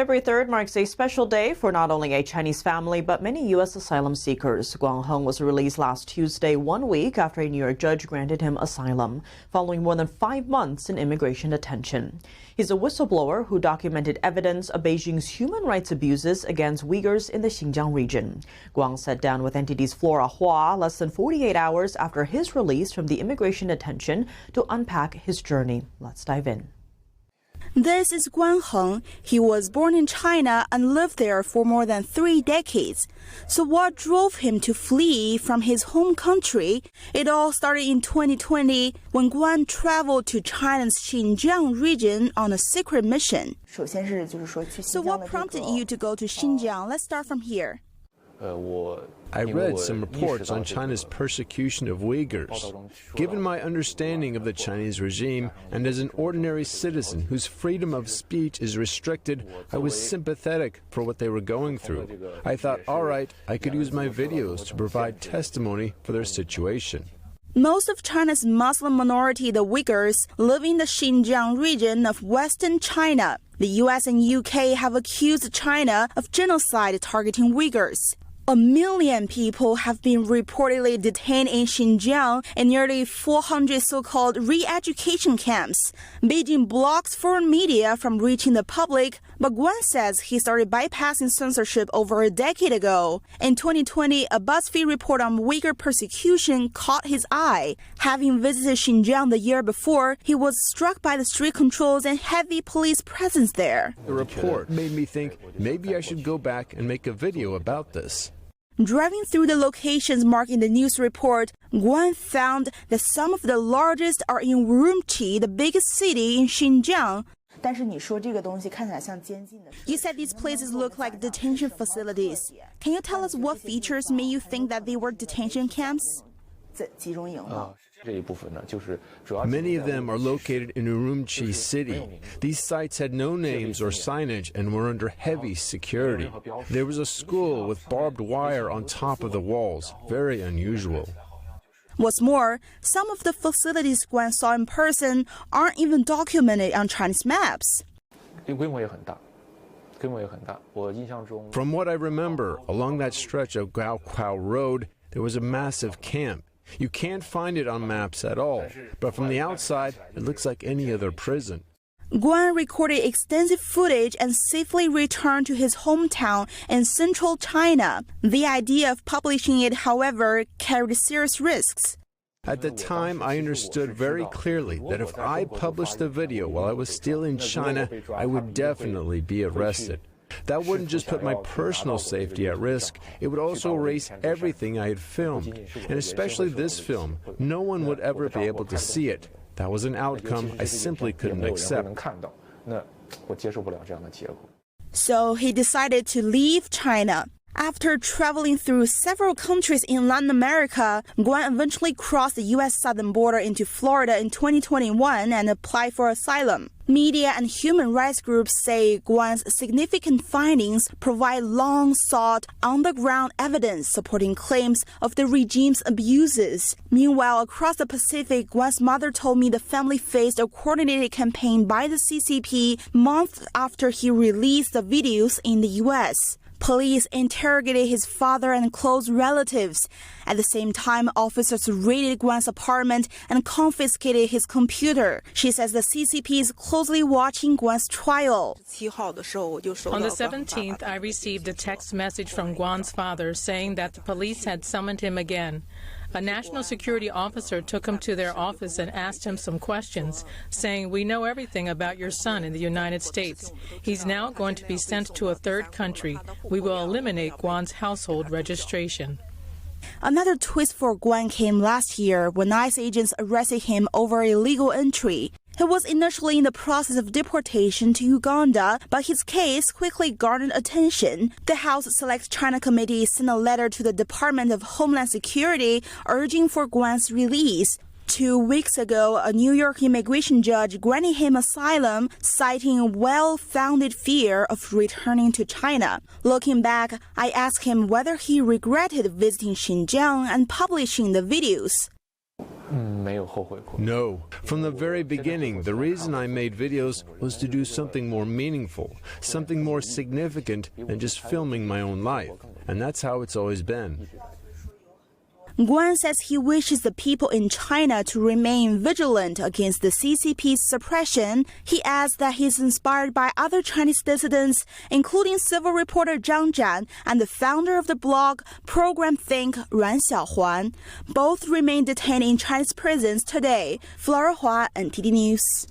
February 3rd marks a special day for not only a Chinese family, but many U.S. asylum seekers. Guan Heng was released last Tuesday, 1 week after a New York judge granted him asylum, following more than 5 months in immigration detention. He's a whistleblower who documented evidence of Beijing's human rights abuses against Uyghurs in the Xinjiang region. Guang sat down with NTD's Flora less than 48 hours after his release from the immigration detention to unpack his journey. Let's dive in. This is Guan Heng. He was born in China and lived there for more than 3 decades. So what drove him to flee from his home country? It all started in 2020 when Guan traveled to China's Xinjiang region on a secret mission. So what prompted you to go to Xinjiang? Let's start from here. I read some reports on China's persecution of Uyghurs. Given my understanding of the Chinese regime, and as an ordinary citizen whose freedom of speech is restricted, I was sympathetic for what they were going through. I thought, all right, I could use my videos to provide testimony for their situation. Most of China's Muslim minority, the Uyghurs, live in the Xinjiang region of western China. The US and UK have accused China of genocide targeting Uyghurs. 1 million people have been reportedly detained in Xinjiang in nearly 400 so-called re-education camps. Beijing blocks foreign media from reaching the public, but Guan says he started bypassing censorship over a decade ago. In 2020, a BuzzFeed report on Uyghur persecution caught his eye. Having visited Xinjiang the year before, he was struck by the strict controls and heavy police presence there. The report made me think maybe I should go back and make a video about this. Driving through the locations marked in the news report, Guan found that some of the largest are in Urumqi, the biggest city in Xinjiang. You said these places look like detention facilities. Can you tell us what features made you think that they were detention camps? Many of them are located in Urumqi city. These sites had no names or signage and were under heavy security. There was a school with barbed wire on top of the walls, very unusual. What's more, some of the facilities Guan saw in person aren't even documented on Chinese maps. From what I remember, along that stretch of Gaoqiao Road, there was a massive camp. You can't find it on maps at all, but from the outside, it looks like any other prison. Guan recorded extensive footage and safely returned to his hometown in central China. The idea of publishing it, however, carried serious risks. At the time, I understood very clearly that if I published the video while I was still in China, I would definitely be arrested. That wouldn't just put my personal safety at risk, it would also erase everything I had filmed. And especially this film, no one would ever be able to see it. That was an outcome I simply couldn't accept. So he decided to leave China. After traveling through several countries in Latin America, Guan eventually crossed the U.S. southern border into Florida in 2021 and applied for asylum. Media and human rights groups say Guan's significant findings provide long-sought, on-the-ground evidence supporting claims of the regime's abuses. Meanwhile, across the Pacific, Guan's mother told me the family faced a coordinated campaign by the CCP months after he released the videos in the U.S. Police interrogated his father and close relatives. At the same time, officers raided Guan's apartment and confiscated his computer. She says the CCP is closely watching Guan's trial. On the 17th, I received a text message from Guan's father saying that the police had summoned him again. A national security officer took him to their office and asked him some questions, saying, "We know everything about your son in the United States. He's now going to be sent to a third country. We will eliminate Guan's household registration." Another twist for Guan came last year when ICE agents arrested him over illegal entry. He was initially in the process of deportation to Uganda, but his case quickly garnered attention. The House Select China Committee sent a letter to the Department of Homeland Security urging for Guan's release. 2 weeks ago, a New York immigration judge granted him asylum, citing well-founded fear of returning to China. Looking back, I asked him whether he regretted visiting Xinjiang and publishing the videos. No. From the very beginning, the reason I made videos was to do something more meaningful, something more significant than just filming my own life. And that's how it's always been. Guan says he wishes the people in China to remain vigilant against the CCP's suppression. He adds that he's inspired by other Chinese dissidents, including civil reporter Zhang Zhan and the founder of the blog Program Think, Ran Xiaohuan. Both remain detained in Chinese prisons today. Flora, NTD News.